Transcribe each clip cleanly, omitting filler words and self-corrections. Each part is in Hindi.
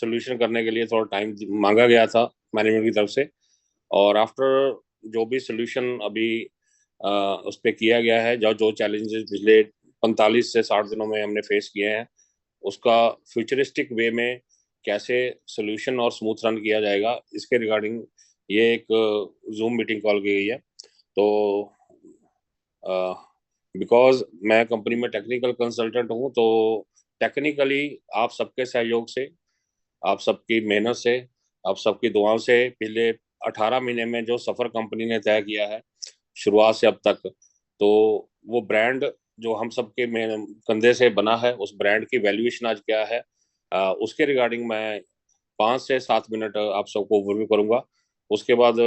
सोल्यूशन करने के लिए थोड़ा टाइम मांगा गया था मैनेजमेंट की तरफ से। और आफ्टर जो भी सोल्यूशन अभी उस पर किया गया है, जो जो चैलेंजेस पिछले 45 से 60 दिनों में हमने फेस किए हैं, उसका फ्यूचरिस्टिक वे में कैसे सोल्यूशन और स्मूथ रन किया जाएगा, इसके रिगार्डिंग ये एक जूम मीटिंग कॉल की गई है। तो बिकॉज मैं कंपनी में टेक्निकल कंसल्टेंट हूँ, तो टेक्निकली आप सबके सहयोग से, आप सबकी मेहनत से, आप सबकी दुआओं से पिछले 18 महीने में जो सफर कंपनी ने तय किया है शुरुआत से अब तक, तो वो ब्रांड जो हम सबके कंधे से बना है, उस ब्रांड की वैल्यूएशन आज क्या है, उसके रिगार्डिंग मैं 5 से 7 मिनट आप सबको ओवरव्यू करूंगा। उसके बाद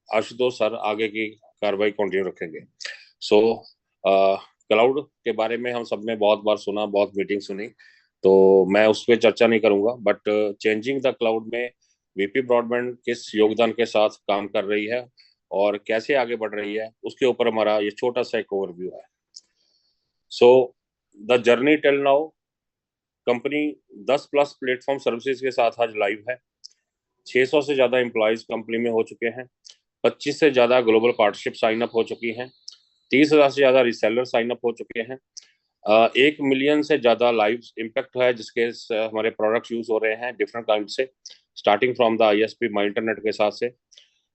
आशुतोष सर आगे की कार्रवाई कंटिन्यू रखेंगे। सो क्लाउड के बारे में हम सब ने बहुत बार सुना, बहुत मीटिंग सुनी, तो मैं उस पर चर्चा नहीं करूंगा। बट चेंजिंग द क्लाउड में वीपी ब्रॉडबैंड किस योगदान के साथ काम कर रही है और कैसे आगे बढ़ रही है, उसके ऊपर हमारा ये छोटा सा एक ओवरव्यू है। So the journey till now, company 10+ platform services के साथ आज लाइव है। 600 से ज्यादा एम्प्लॉयज कंपनी में हो चुके हैं। 25 से ज्यादा ग्लोबल पार्टनरशिप साइन अप हो चुकी हैं। 30,000 से ज्यादा रिसेलर साइन अप हो चुके हैं। 1 मिलियन से ज्यादा लाइव इम्पैक्ट है जिसके हमारे प्रोडक्ट्स यूज हो रहे हैं डिफरेंट काइंड से, starting from the ISP my internet के साथ से।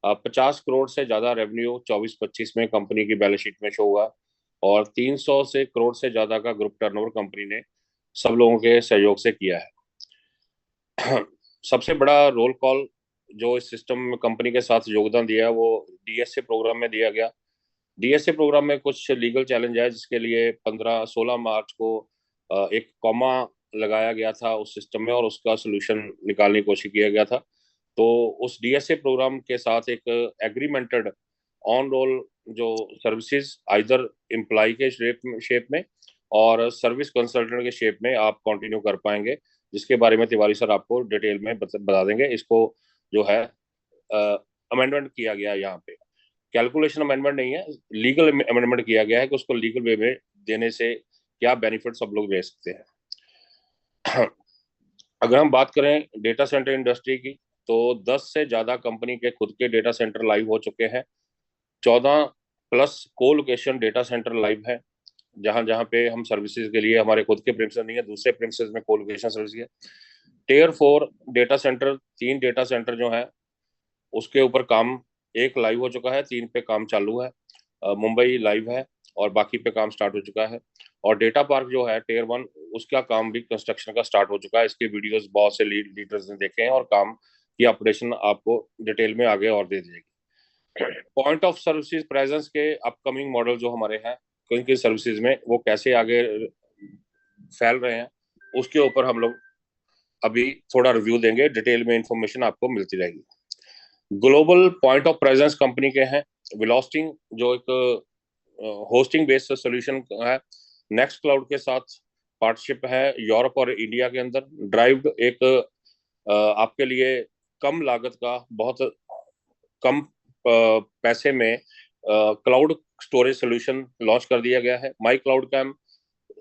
50 करोड़ से ज्यादा रेवेन्यू 24-25 में कंपनी की बैलेंस शीट में शो हुआ। और 300 से करोड़ से ज्यादा का ग्रुप टर्नओवर कंपनी ने सब लोगों के सहयोग से किया है। सबसे बड़ा रोल कॉल जो इस सिस्टम में कंपनी के साथ योगदान दिया है वो डीएसए प्रोग्राम में दिया गया। डीएसए प्रोग्राम में कुछ लीगल चैलेंज है जिसके लिए 15-16 मार्च को एक कॉमा लगाया गया था उस सिस्टम में और उसका सोल्यूशन निकालने की कोशिश किया गया था। तो उस डीएसए प्रोग्राम के साथ एक एग्रीमेंटेड ऑन रोल जो सर्विसेज आइदर एम्प्लॉय के शेप में और सर्विस कंसल्टेंट के शेप में आप कंटिन्यू कर पाएंगे, जिसके बारे में तिवारी सर आपको डिटेल में बता देंगे। इसको जो है अमेंडमेंट किया गया, यहाँ पे कैलकुलेशन अमेंडमेंट नहीं है, लीगल अमेंडमेंट किया गया है कि उसको लीगल वे में देने से क्या बेनिफिट सब लोग ले सकते हैं। अगर हम बात करें डेटा सेंटर इंडस्ट्री की, तो 10 से ज्यादा कंपनी के खुद के डेटा सेंटर लाइव हो चुके हैं। 14+ को लोकेशन डेटा सेंटर लाइव है, जहां जहां पे हम सर्विसेज के लिए हमारे खुद के प्रेमिसेस नहीं है, दूसरे प्रेमिसेस में को लोकेशन सर्विस है। Tier 4 data centre, 3 data centre जो है उसके ऊपर काम एक लाइव हो चुका है, 3 पे काम चालू है। मुंबई लाइव है और बाकी पे काम स्टार्ट हो चुका है। और डेटा पार्क जो है Tier 1, उसका काम भी कंस्ट्रक्शन का स्टार्ट हो चुका है। इसके वीडियोस बहुत से लीडर्स ने देखे हैं और काम की अपडेशन आपको डिटेल में आगे और दे दी जाएगी। पॉइंट ऑफ सर्विसेज प्रेजेंस के अपकमिंग मॉडल जो हमारे हैं किन किन सर्विसेज में, वो कैसे आगे फैल रहे हैं, उसके ऊपर हम लोग अभी थोड़ा रिव्यू देंगे। डिटेल में इंफॉर्मेशन आपको मिलती रहेगी। Global point of presence company के हैं वेलोसिटी, जो एक होस्टिंग बेस्ड सोल्यूशन है। नेक्स्ट क्लाउड के साथ पार्टनरशिप है यूरोप और इंडिया के अंदर। ड्राइव्ड एक आपके लिए कम लागत का, बहुत कम पैसे में क्लाउड स्टोरेज सोल्यूशन लॉन्च कर दिया गया है। My cloud cam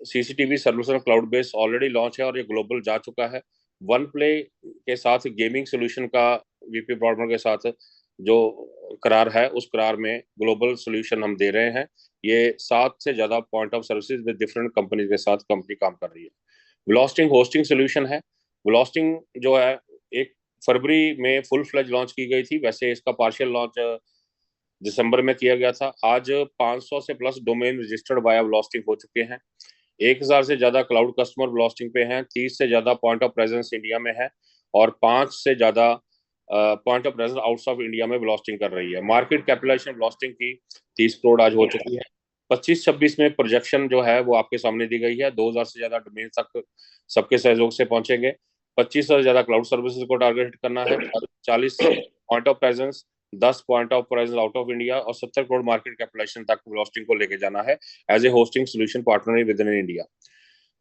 CCTV service cloud based already launch है और ये ग्लोबल जा चुका है। वन प्ले के साथ गेमिंग सोल्यूशन का वीपी ब्रॉडबैंड के साथ जो करार है, उस करार में ग्लोबल सोल्यूशन हम दे रहे हैं। ये 7 से ज्यादा point of services with different company के साथ कंपनी काम कर रही है। वेलोसिटी होस्टिंग सोल्यूशन है। वेलोसिटी जो है 1 फरवरी में फुल फ्लेज लॉन्च की गई थी, वैसे इसका पार्शियल लॉन्च दिसंबर में किया गया था। आज 500 से plus domain registered via velocity हो चुके हैं। 1,000 से ज्यादा क्लाउड कस्टमर वेलोसिटी पे हैं। 30 से ज्यादा पॉइंट ऑफ प्रेजेंस इंडिया में है और 5 से ज्यादा point of presence out of India में वेलोसिटी कर रही है। मार्केट कैपिटलाइजेशन वेलोसिटी की 30 करोड़ आज हो चुकी है। 25-26 में प्रोजेक्शन जो है वो आपके सामने दी गई है। 2,000 से ज्यादा डोमेन तक सबके सहयोग से पहुंचेंगे। 25 से ज्यादा क्लाउड सर्विसेज को टारगेट करना है। 40 point of presence, 10 point of presence out of India और 70 करोड़ मार्केट कैपिटलाइजेशन तक वेलोसिटी को लेके जाना है as a hosting solution partner with in India.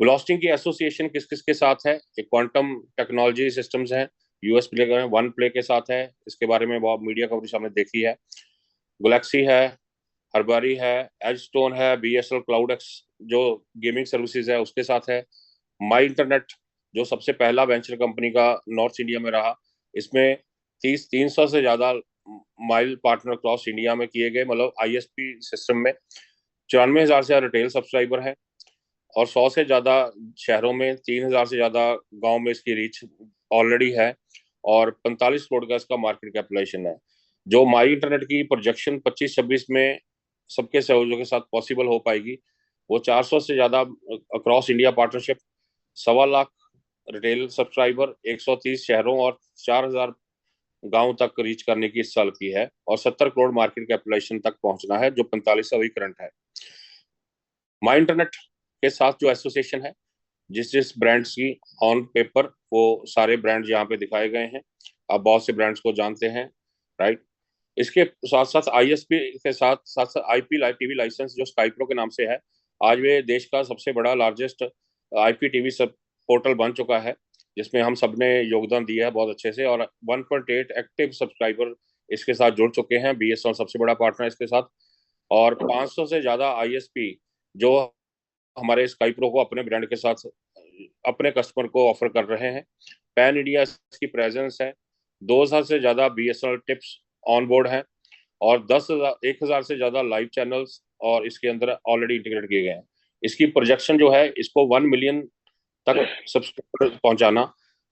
Velocity की एसोसिएशन किस किस के साथ है? एक क्वांटम टेक्नोलॉजी सिस्टम्स है, यूएस प्ले का वन प्ले के साथ है, इसके बारे में बहुत मीडिया कवरेज हमने देखी है। गैलेक्सी है, हरबारी है, एजस्टोन है, बीएसएल क्लाउड एक्स जो गेमिंग सर्विसेज है उसके साथ है। माई इंटरनेट जो सबसे पहला वेंचर कंपनी का नॉर्थ इंडिया में रहा। इसमें 300 से ज्यादा माइल पार्टनर क्रॉस इंडिया में किए गए, मतलब आईएसपी सिस्टम में 94,000 से रिटेल सब्सक्राइबर हैं, और 100 से ज्यादा शहरों में, 3,000 से ज्यादा गांव में इसकी रीच ऑलरेडी है, और 45 करोड़ का इसका मार्केट कैपिटलाइजेशन है। जो माई इंटरनेट की प्रोजेक्शन 25-26 में सबके सहयोगों के साथ पॉसिबल हो पाएगी, वो 400 से ज्यादा across India partnership, 1.25 lakh retail subscriber, 130 शहरों और 4,000 गांव तक रीच करने की इस साल की है, और 70 करोड़ मार्केट कैपिटलाइजेशन तक पहुंचना है, जो 45 अभी करंट है। माई इंटरनेट के साथ जो एसोसिएशन है, जिस जिस ब्रांड्स की ऑन पेपर, वो सारे ब्रांड्स यहाँ पे दिखाए गए हैं। आप बहुत से ब्रांड्स को जानते हैं, राइट। इसके साथ साथ आईएसपी के साथ साथ आईपी टीवी लाइसेंस जो स्काई प्रो के नाम से है, आज वे देश का सबसे बड़ा लार्जेस्ट आईपी टीवी सब पोर्टल बन चुका है, जिसमें हम सबने योगदान दिया है बहुत अच्छे से, और 1.8 एक्टिव सब्सक्राइबर इसके साथ जुड़ चुके हैं। बीएसएनएल सबसे बड़ा पार्टनर इसके साथ, और 500 से ज्यादा आईएसपी जो हमारे स्काई प्रो को अपने ब्रांड के साथ अपने कस्टमर को ऑफर कर रहे हैं। पैन इंडिया इसकी प्रेजेंस है। 2,000 से ज्यादा बीएसएनएल टिप्स ऑन बोर्ड हैं, और 1,000 से ज्यादा लाइव चैनल्स और इसके अंदर ऑलरेडी इंटीग्रेट किए गए हैं। इसकी प्रोजेक्शन जो है, इसको 1 मिलियन तक सब्सक्राइबर पहुंचाना,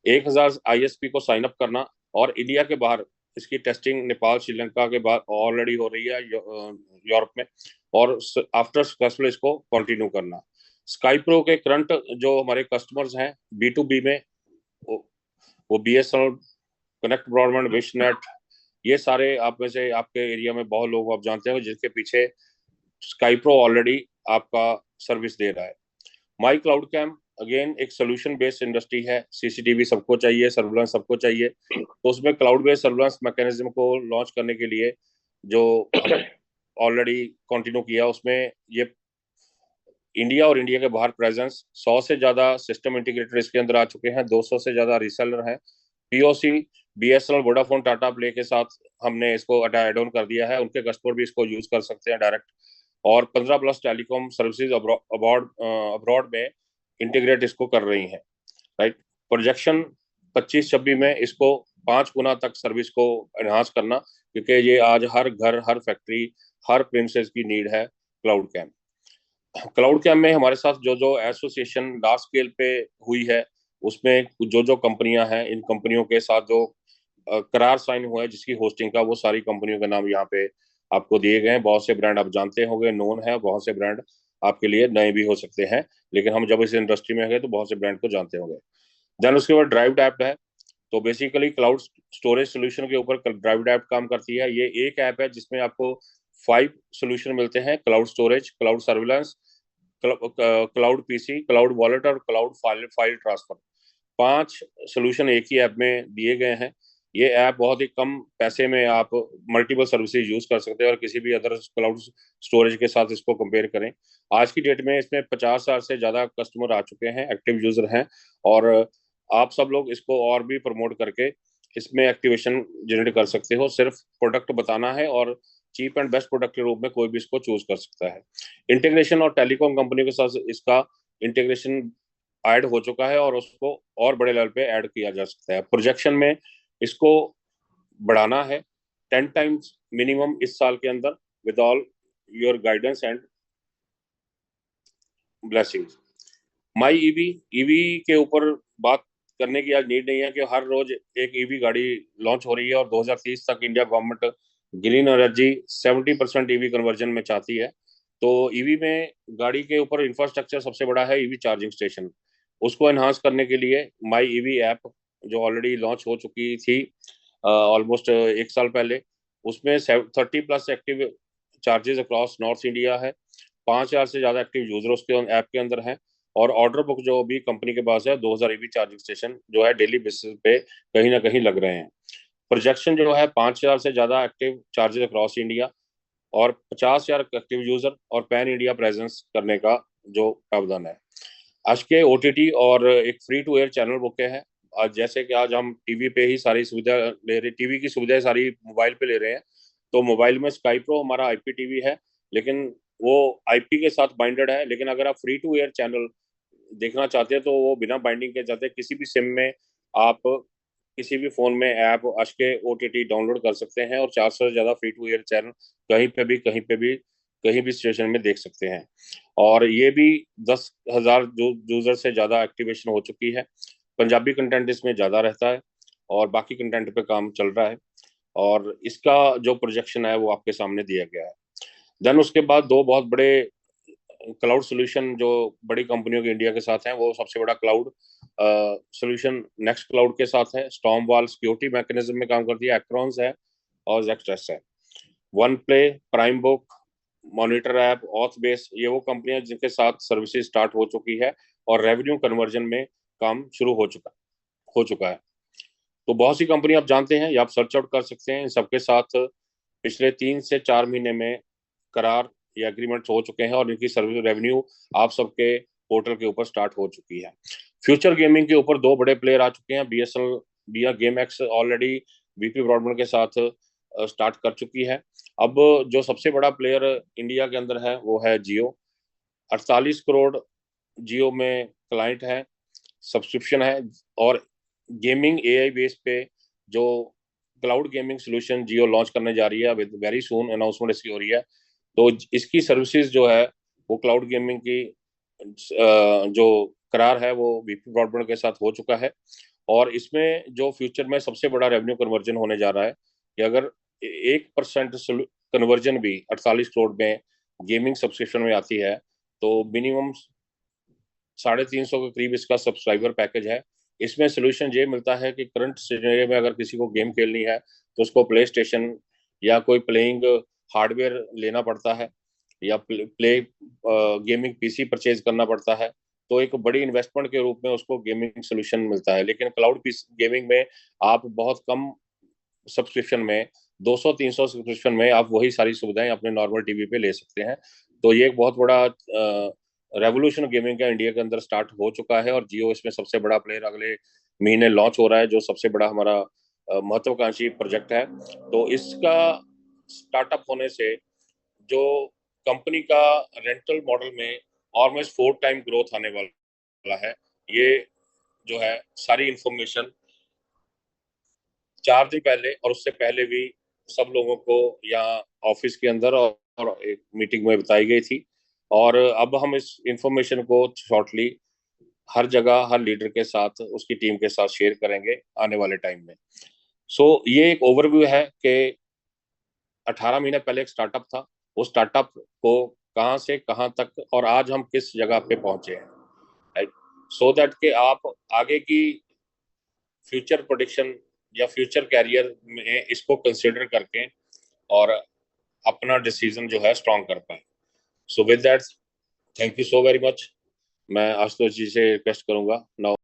1,000 आईएसपी को साइन अप करना, और इंडिया के बाहर इसकी टेस्टिंग नेपाल श्रीलंका के बाद ऑलरेडी हो रही है, यूरोप में, और आफ्टर सक्सेसफुल इसको कंटिन्यू करना। स्काई प्रो के करंट जो हमारे कस्टमर्स हैं बी टू बी में, वो BSNL, connect broadband, wish net, ये सारे आप में से आपके एरिया में बहुत लोग आप जानते हैं जिसके पीछे स्काई प्रो ऑलरेडी आपका सर्विस दे रहा है। माई क्लाउड कैम अगेन एक सोल्यूशन बेस्ड इंडस्ट्री है। सीसीटीवी सबको चाहिए, सर्विलांस सबको चाहिए, तो उसमें क्लाउड बेस्ड सर्विलांस मैकेनिज्म को लॉन्च करने के लिए जो ऑलरेडी कंटिन्यू किया, उसमें ये इंडिया और इंडिया के बाहर प्रेजेंस 100 से ज्यादा सिस्टम इंटीग्रेटर इसके अंदर आ चुके हैं, 200 से ज्यादा रीसेलर हैं। POC BSNL, Vodafone, Tata play के साथ हमने इसको एड ऑन कर दिया है, उनके कस्टमर भी इसको यूज कर सकते हैं डायरेक्ट, और 15 प्लस टेलीकॉम सर्विसेज अब्रॉड में इंटीग्रेट इसको कर रही हैं, राइट। प्रोजेक्शन 25-26 में इसको 5 गुना तक सर्विस को एनहांस करना, क्योंकि ये आज हर घर, हर फैक्ट्री, हर प्रिंसेस की नीड है क्लाउड कैम। क्लाउड कैम में हमारे साथ जो जो एसोसिएशन लार्ज स्केल पे हुई है, उसमें जो जो कंपनियां हैं, इन कंपनियों के साथ जो करार साइन हुआ है जिसकी होस्टिंग का, वो सारी कंपनियों के नाम यहाँ पे आपको दिए गए हैं। बहुत से ब्रांड आप जानते होंगे, नोन है, बहुत से ब्रांड आपके लिए नए भी हो सकते हैं, लेकिन हम जब इस इंडस्ट्री में गए तो बहुत से ब्रांड को जानते होंगे। देन उसके बाद ड्राइव ऐप है। तो बेसिकली क्लाउड स्टोरेज सोल्यूशन के ऊपर ड्राइव ऐप काम करती है। ये एक ऐप है जिसमें आपको 5 सोल्यूशन मिलते हैं: cloud storage, cloud surveillance, cloud PC, cloud wallet और क्लाउड फाइल ट्रांसफर। 5 सोल्यूशन एक ही ऐप में दिए गए हैं। ये ऐप बहुत ही कम पैसे में आप मल्टीपल सर्विसेज यूज कर सकते हैं, और किसी भी अदर क्लाउड स्टोरेज के साथ इसको कंपेयर करें। आज की डेट में इसमें 50,000 से ज्यादा कस्टमर आ चुके हैं, एक्टिव यूजर हैं, और आप सब लोग इसको और भी प्रमोट करके इसमें एक्टिवेशन जनरेट कर सकते हो। सिर्फ प्रोडक्ट बताना है, और चीप एंड बेस्ट प्रोडक्ट के रूप में कोई भी इसको चूज कर सकता है। इंटीग्रेशन और टेलीकॉम कंपनी के साथ इसका इंटीग्रेशन ऐड हो चुका है, और उसको और बड़े लेवल पे ऐड किया जा सकता है। प्रोजेक्शन में इसको बढ़ाना है 10 टाइम्स मिनिमम इस साल के अंदर, with all your guidance and blessings. My EV, EV के ऊपर बात करने की आज नीड नहीं है, कि हर रोज एक ईवी गाड़ी लॉन्च हो रही है, और 2030 तक India government green energy 70% EV conversion में चाहती है। तो ईवी में गाड़ी के ऊपर इंफ्रास्ट्रक्चर सबसे बड़ा है ईवी चार्जिंग स्टेशन। उसको एनहांस करने के लिए माई ईवी ऐप जो ऑलरेडी लॉन्च हो चुकी थी ऑलमोस्ट 1 साल पहले, उसमें 30 plus active charges across north India है। 5,000 से ज्यादा एक्टिव यूजर उसके ऐप के अंदर हैं, और ऑर्डर बुक जो भी कंपनी के पास है, 2,000 ईवी चार्जिंग स्टेशन जो है डेली बेसिस पे कहीं ना कहीं लग रहे हैं। प्रोजेक्शन जो है 5,000 से ज्यादा एक्टिव चार्जेस अक्रॉस इंडिया, और 50,000 एक्टिव यूजर और पैन इंडिया प्रेजेंस करने का जो प्रावधान है। आज के ओटीटी और एक free to air channel bouquet हैं। आज जैसे कि आज हम टीवी पे ही सारी सुविधा ले रहे, टीवी की सुविधाएं सारी मोबाइल पे ले रहे हैं, तो मोबाइल में स्काई प्रो हमारा आईपी टीवी है, लेकिन वो आईपी के साथ बाइंडेड है। लेकिन अगर आप फ्री टू एयर चैनल देखना चाहते हैं तो वो बिना बाइंडिंग के चाहते हैं, किसी भी सिम में आप किसी भी फोन में ऐप आज के ओटीटी डाउनलोड कर सकते हैं और 400 से ज्यादा फ्री टू एयर चैनल कहीं भी स्टेशन में देख सकते हैं। और ये भी 10,000 जो यूजर से ज्यादा एक्टिवेशन हो चुकी है। पंजाबी कंटेंट इसमें ज्यादा रहता है और बाकी कंटेंट पे काम चल रहा है, और इसका जो प्रोजेक्शन है वो आपके सामने दिया गया है। देन उसके बाद दो बहुत बड़े क्लाउड सोल्यूशन जो बड़ी कंपनियों के इंडिया के साथ हैं, वो सबसे बड़ा क्लाउड सोल्यूशन नेक्स्ट क्लाउड के साथ है। स्टॉर्म वाल सिक्योरिटी मैकेनिज्म में काम करती है, एक्रोन्स है और जेक्ट्रेस है। One play, prime book, monitor app, auth base, ये वो कंपनियां जिनके साथ सर्विसेज स्टार्ट हो चुकी है और रेवेन्यू कन्वर्जन में काम शुरू हो चुका है। तो बहुत सी कंपनी आप जानते हैं, या आप सर्च आउट कर सकते हैं, इन सबके साथ पिछले 3 से 4 महीने में करार या एग्रीमेंट हो चुके हैं और इनकी सर्विस रेवेन्यू आप सबके पोर्टल के ऊपर स्टार्ट हो चुकी है। फ्यूचर गेमिंग के ऊपर दो बड़े प्लेयर आ चुके हैं। बीएसएनएल बिया game x already VP broadband के साथ स्टार्ट कर चुकी है। अब जो सबसे बड़ा प्लेयर इंडिया के अंदर है वो है जियो। 48 करोड़ जियो में क्लाइंट है, सब्सक्रिप्शन है, और गेमिंग एआई बेस पे जो क्लाउड गेमिंग सोल्यूशन जियो लॉन्च करने जा रही है, विद वेरी सून अनाउंसमेंट इसकी हो रही है। तो इसकी सर्विसेज जो है वो क्लाउड गेमिंग की जो करार है वो वीपी ब्रॉडबैंड के साथ हो चुका है। और इसमें जो फ्यूचर में सबसे बड़ा रेवेन्यू कन्वर्जन होने जा रहा है कि अगर 1% कन्वर्जन भी 48 करोड़ में गेमिंग सब्सक्रिप्शन में आती है तो मिनिमम 350 के करीब इसका सब्सक्राइबर पैकेज है। इसमें सोल्यूशन ये मिलता है कि करंट सिनेरियो में अगर किसी को गेम खेलनी है तो उसको प्ले स्टेशन या कोई प्लेइंग हार्डवेयर लेना पड़ता है, या प्ले गेमिंग पीसी परचेज करना पड़ता है। तो एक बड़ी इन्वेस्टमेंट के रूप में उसको गेमिंग सोल्यूशन मिलता है। लेकिन क्लाउड गेमिंग में आप बहुत कम सब्सक्रिप्शन में, 200-300 सब्सक्रिप्शन में आप वही सारी सुविधाएं अपने नॉर्मल टीवी पे ले सकते हैं। तो ये एक बहुत बड़ा रेवोल्यूशन गेमिंग का इंडिया के अंदर स्टार्ट हो चुका है और जियो इसमें सबसे बड़ा प्लेयर अगले महीने लॉन्च हो रहा है, जो सबसे बड़ा हमारा महत्वाकांक्षी प्रोजेक्ट है। तो इसका स्टार्टअप होने से जो कंपनी का रेंटल मॉडल में ऑलमोस्ट 4 टाइम ग्रोथ आने वाला है। ये जो है सारी इंफॉर्मेशन 4 दिन पहले और उससे पहले भी सब लोगों को यहाँ ऑफिस के अंदर और एक मीटिंग में बताई गई थी। और अब हम इस इंफॉर्मेशन को शॉर्टली हर जगह हर लीडर के साथ उसकी टीम के साथ शेयर करेंगे आने वाले टाइम में। ये एक ओवरव्यू है कि 18 महीने पहले एक स्टार्टअप था, वो स्टार्टअप को कहाँ से कहाँ तक और आज हम किस जगह पे पहुंचे हैं, राइट। सो दैट कि आप आगे की फ्यूचर प्रोडिक्शन या फ्यूचर कैरियर में इसको कंसिडर करके और अपना डिसीजन जो है स्ट्रॉन्ग कर पाए। So with that, thank you so very much. मैं आशुतोष जी से रिक्वेस्ट करूंगा नाउ